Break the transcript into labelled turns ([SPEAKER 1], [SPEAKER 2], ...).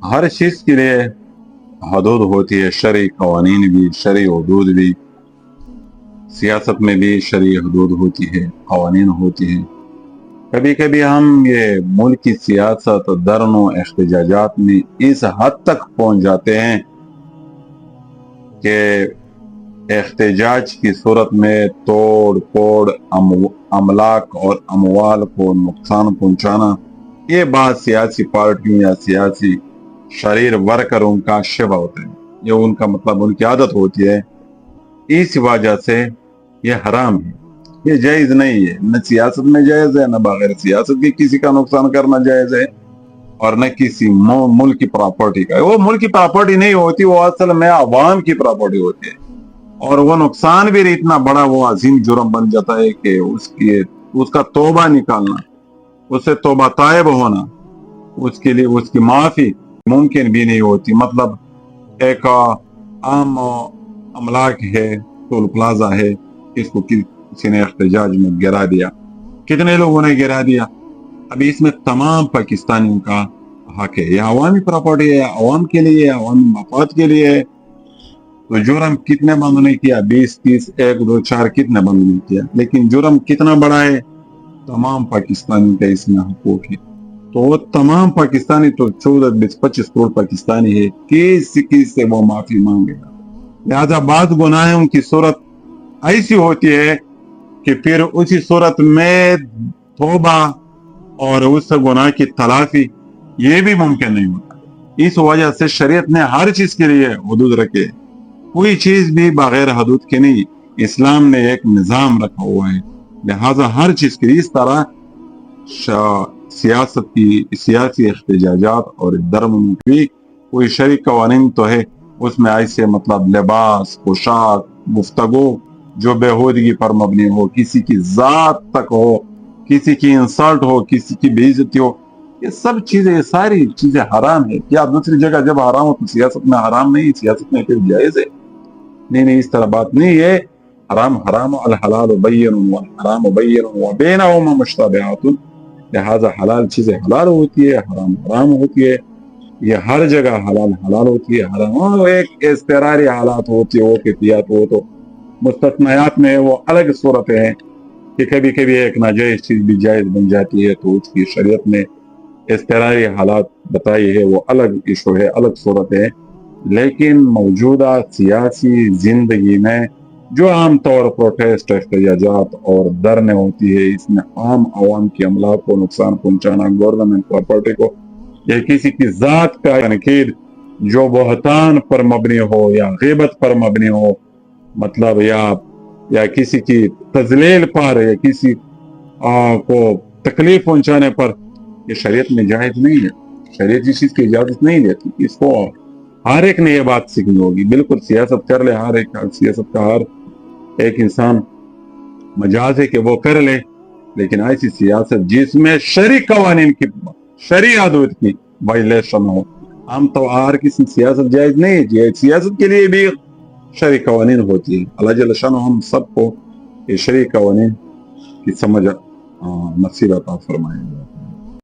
[SPEAKER 1] ہر چیز کے لیے حدود ہوتی ہے، شرعی قوانین بھی، شرعی حدود بھی. سیاست میں بھی شرعی حدود ہوتی ہے، قوانین ہوتی ہیں. کبھی کبھی ہم یہ ملک کی سیاست درن و احتجاجات میں اس حد تک پہنچ جاتے ہیں کہ احتجاج کی صورت میں توڑ پھوڑ، املاک اور اموال کو نقصان پہنچانا، یہ بات سیاسی پارٹیوں یا سیاسی شریر ورکروں کا شبہ ہوتا ہے. یہ ان کا مطلب ان کی عادت ہوتی ہے. اس وجہ سے یہ حرام ہے، یہ جائز نہیں ہے. نہ سیاست میں جائز ہے، نہ بغیر سیاست کے کسی کا نقصان کرنا جائز ہے، اور نہ کسی ملک کی پراپرٹی کا. وہ ملک کی پراپرٹی نہیں ہوتی، وہ اصل میں عوام کی پراپرٹی ہوتی ہے. اور وہ نقصان بھی اتنا بڑا، وہ عظیم جرم بن جاتا ہے کہ اس کا توبہ نکالنا، اس سے توبہ طائب ہونا، اس کے لیے اس کی معافی ممکن بھی نہیں ہوتی. مطلب ایک عام املاک ہے، ٹول پلازا ہے، اس کو کسی نے احتجاج میں گرا دیا. کتنے لوگوں نے گرا دیا؟ ابھی اس میں تمام پاکستانیوں کا حق ہے. یہ عوامی پراپرٹی ہے، عوام کے لیے، عوامی مفاد کے لیے ہے. تو جرم کتنے بند نہیں کیا، 20 30 1 2 4 کتنے بند نہیں کیا، لیکن جرم کتنا بڑا ہے. تمام پاکستانی کا اس میں حقوق ہے. تو وہ تمام پاکستانی، تو 14 20 25 کروڑ پاکستانی ہے، کسی سے وہ معافی مانگے گا. لہذا بعض گناہوں کی صورت ایسی ہوتی ہے کہ پھر اسی صورت میں توبہ اور اس گناہ کی تلافی یہ بھی ممکن نہیں ہوتا. اس وجہ سے شریعت نے ہر چیز کے لیے حدود رکھے، کوئی چیز بھی بغیر حدود کے نہیں. اسلام نے ایک نظام رکھا ہوا ہے. لہذا ہر چیز کے اس طرح سیاست کی، سیاسی احتجاجات اور درم میں بھی کوئی شرعی قوانین تو ہے. اس میں ایسے مطلب لباس، پوشاک، گفتگو جو بےہودگی پر مبنی ہو، کسی کی ذات تک ہو، کسی کی انسلٹ ہو، کسی کی بے عزتی ہو، یہ سب چیزیں، یہ ساری چیزیں حرام ہے. کیا دوسری جگہ جب حرام ہو تو سیاست میں حرام نہیں، سیاست میں پھر جائز ہے؟ نہیں، اس طرح بات نہیں ہے. حرام حرام، الحلال بین والحرام بین وبینہما مشتبہات. لہذا حلال چیزیں حلال ہوتی ہے، حرام حرام ہوتی ہے. یہ ہر جگہ حلال حلال ہوتی ہے، حرام ایک اضطراری حالات ہوتی ہے، وہ احتیاط ہو تو. مستثنیات میں وہ الگ صورتیں ہیں کہ کبھی کبھی ایک ناجائز چیز بھی جائز بن جاتی ہے، تو اس کی شریعت نے اضطراری حالات بتائی ہے، وہ الگ ایشو ہے، الگ صورت ہے. لیکن موجودہ سیاسی زندگی میں جو عام طور پروٹیسٹ، احتجاجات اور دھرنے ہوتی ہے، اس میں عام عوام کی املاک کو نقصان پہنچانا، گورنمنٹ پراپرٹی کو، یا کسی کی ذات کا تنقید جو بہتان پر مبنی ہو یا غیبت پر مبنی ہو، مطلب یا کسی کی تذلیل پر، یا کسی کو تکلیف پہنچانے پر، یہ شریعت میں جائز نہیں ہے. شریعت اس چیز کی اجازت نہیں دیتی. اس کو ہر ایک نے یہ بات سیکھنی ہوگی. بالکل سیاست کر لے ہر ایک، سیاست کا ہر ایک انسان مجاز ہے کہ وہ کر لے، لیکن ایسی سیاست جس میں شرعی قوانین کی، شرعی حدود کی وائلیشن ہو. ہم تو ہر کسی سیاست جائز نہیں ہے. سیاست کے لیے بھی شرعی قوانین ہوتی ہے. اللہ جل شانہ ہم سب کو یہ شرعی قوانین کی سمجھ نصیب عطا فرمائے.